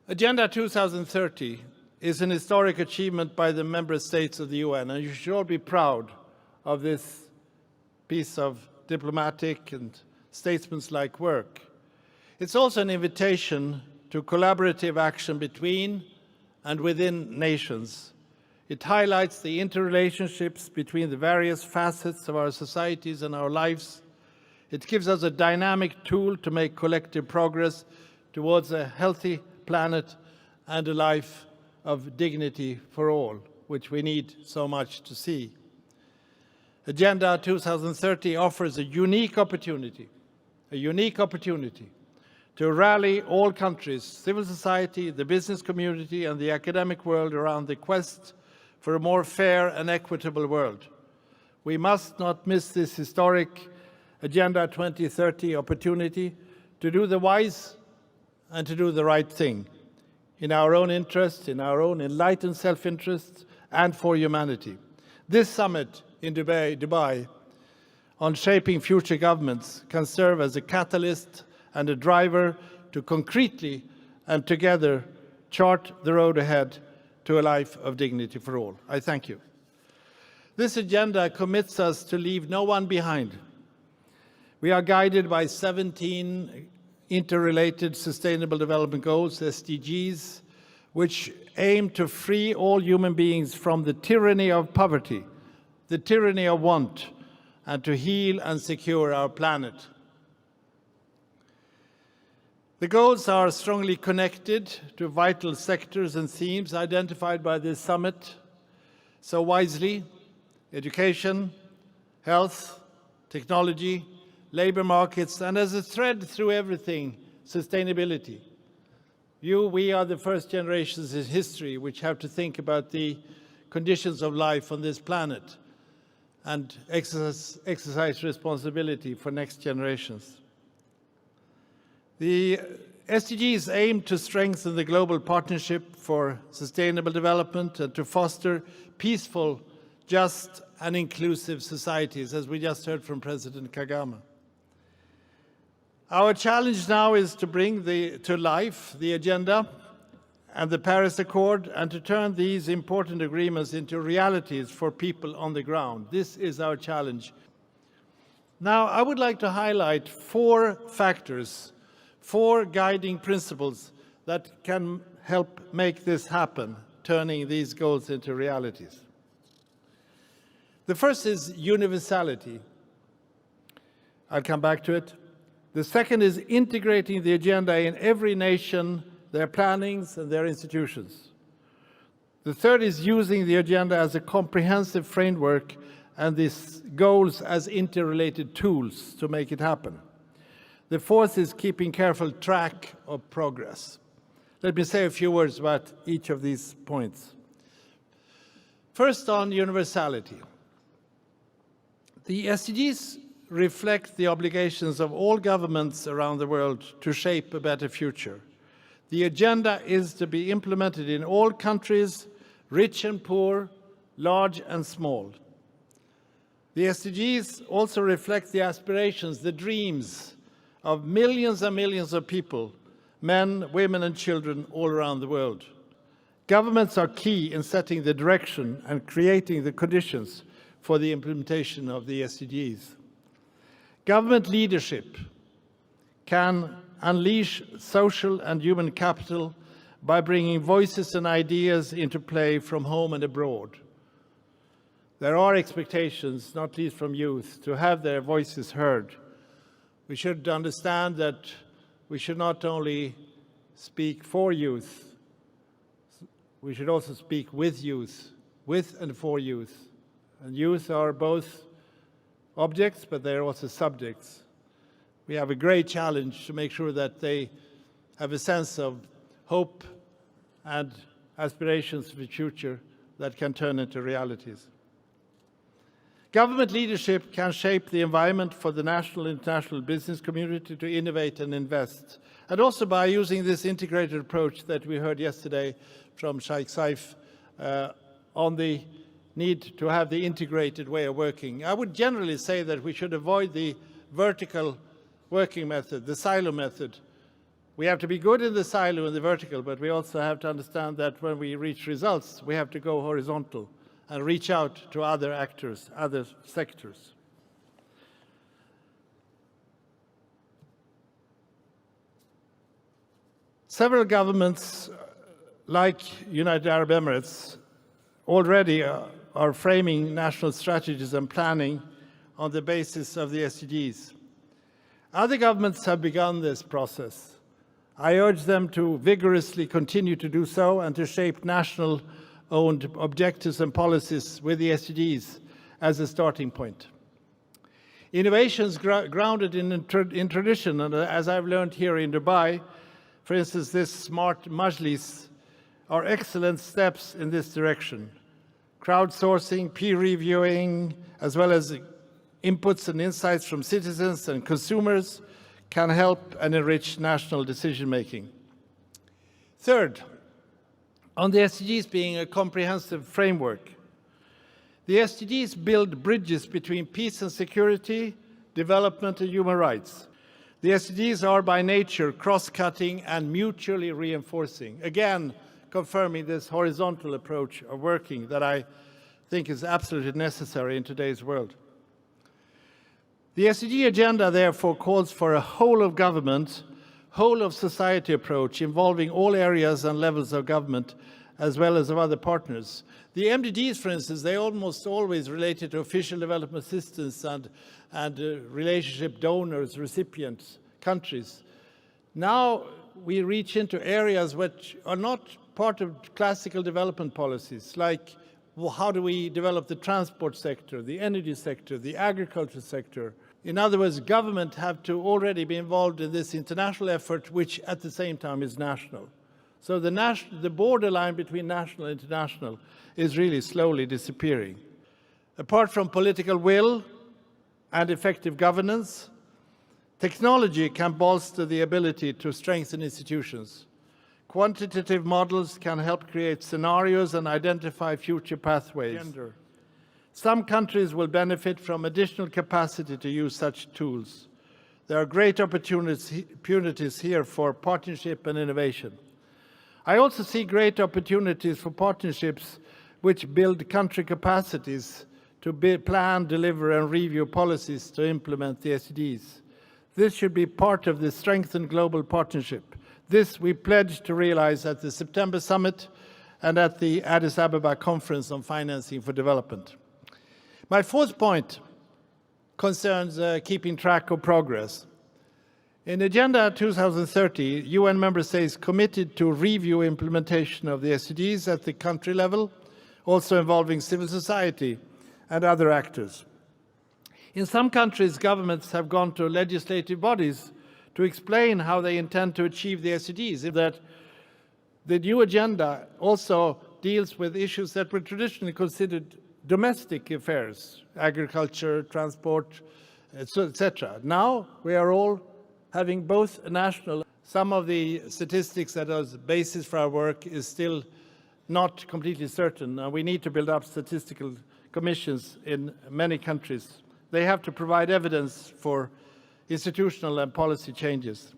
Agenda 2030 is an historic achievement by the member states of the UN, and you should all be proud of this piece of diplomatic and statesmanlike work. It's also an invitation to collaborative action between and within nations. It highlights the interrelationships between the various facets of our societies and our lives. It gives us a dynamic tool to make collective progress towards a healthy planet and a life of dignity for all, which we need so much to see. Agenda 2030 offers a unique opportunity to rally all countries, civil society, the business community, and the academic world around the quest for a more fair and equitable world. We must not miss this historic Agenda 2030 opportunity to do the wise and to do the right thing in our own interest, in our own enlightened self-interest, and for humanity. This summit in Dubai on shaping future governments can serve as a catalyst and a driver to concretely and together chart the road ahead to a life of dignity for all. I thank you. This agenda commits us to leave no one behind. We are guided by 17 interrelated Sustainable Development Goals, SDGs, which aim to free all human beings from the tyranny of poverty, the tyranny of want, and to heal and secure our planet. The goals are strongly connected to vital sectors and themes identified by this summit so wisely: education, health, technology, labor markets, and as a thread through everything, sustainability. We are the first generations in history which have to think about the conditions of life on this planet and exercise responsibility for next generations. The SDGs aim to strengthen the global partnership for sustainable development and to foster peaceful, just, and inclusive societies, as we just heard from President Kagame. Our challenge now is to bring to life the agenda and the Paris Accord and to turn these important agreements into realities for people on the ground. This is our challenge. Now, I would like to highlight 4 factors, 4 guiding principles that can help make this happen, turning these goals into realities. The first is universality. I'll come back to it. The second is integrating the agenda in every nation, their plannings and their institutions. The third is using the agenda as a comprehensive framework and these goals as interrelated tools to make it happen. The fourth is keeping careful track of progress. Let me say a few words about each of these points. First, on universality. The SDGs reflect the obligations of all governments around the world to shape a better future. The agenda is to be implemented in all countries, rich and poor, large and small. The SDGs also reflect the aspirations, the dreams of millions and millions of people, men, women and children all around the world. Governments are key in setting the direction and creating the conditions for the implementation of the SDGs. Government leadership can unleash social and human capital by bringing voices and ideas into play from home and abroad. There are expectations, not least from youth, to have their voices heard. We should understand that we should not only speak for youth, we should also speak with youth, with and for youth. And youth are both objects, but they're also subjects. We have a great challenge to make sure that they have a sense of hope and aspirations for the future that can turn into realities. Government leadership can shape the environment for the national and international business community to innovate and invest. And also by using this integrated approach that we heard yesterday from Sheikh Saif on the need to have the integrated way of working. I would generally say that we should avoid the vertical working method, the silo method, We have to be good in the silo and the vertical, but we also have to understand that when we reach results, we have to go horizontal and reach out to other actors, other sectors. Several governments, like United Arab Emirates, already are framing national strategies and planning on the basis of the SDGs. Other governments have begun this process. I urge them to vigorously continue to do so and to shape national-owned objectives and policies with the SDGs as a starting point. Innovations grounded in tradition, and as I've learned here in Dubai, for instance, this smart majlis, are excellent steps in this direction. Crowdsourcing, peer reviewing, as well as inputs and insights from citizens and consumers can help and enrich national decision-making. Third, on the SDGs being a comprehensive framework, the SDGs build bridges between peace and security, development and human rights. The SDGs are by nature cross-cutting and mutually reinforcing, again confirming this horizontal approach of working that I think is absolutely necessary in today's world. The SDG agenda, therefore, calls for a whole-of-government, whole-of-society approach involving all areas and levels of government, as well as of other partners. The MDGs, for instance, they almost always related to official development assistance and relationship donors, recipients, countries. Now we reach into areas which are not part of classical development policies, like how do we develop the transport sector, the energy sector, the agriculture sector. In other words, government have to already be involved in this international effort, which at the same time is national. So the borderline between national and international is really slowly disappearing. Apart from political will and effective governance, technology can bolster the ability to strengthen institutions. Quantitative models can help create scenarios and identify future pathways. Some countries will benefit from additional capacity to use such tools. There are great opportunities here for partnership and innovation. I also see great opportunities for partnerships which build country capacities to plan, deliver, and review policies to implement the SDGs. This should be part of the strengthened global partnership. This we pledged to realize at the September summit and at the Addis Ababa Conference on Financing for Development. My fourth point concerns keeping track of progress. In Agenda 2030, UN member states committed to review implementation of the SDGs at the country level, also involving civil society and other actors. In some countries, governments have gone to legislative bodies to explain how they intend to achieve the SDGs, that the new agenda also deals with issues that were traditionally considered domestic affairs, agriculture, transport, etc. Now we are all having both a national. Some of the statistics that are the basis for our work is still not completely certain. We need to build up statistical commissions in many countries. They have to provide evidence for institutional and policy changes.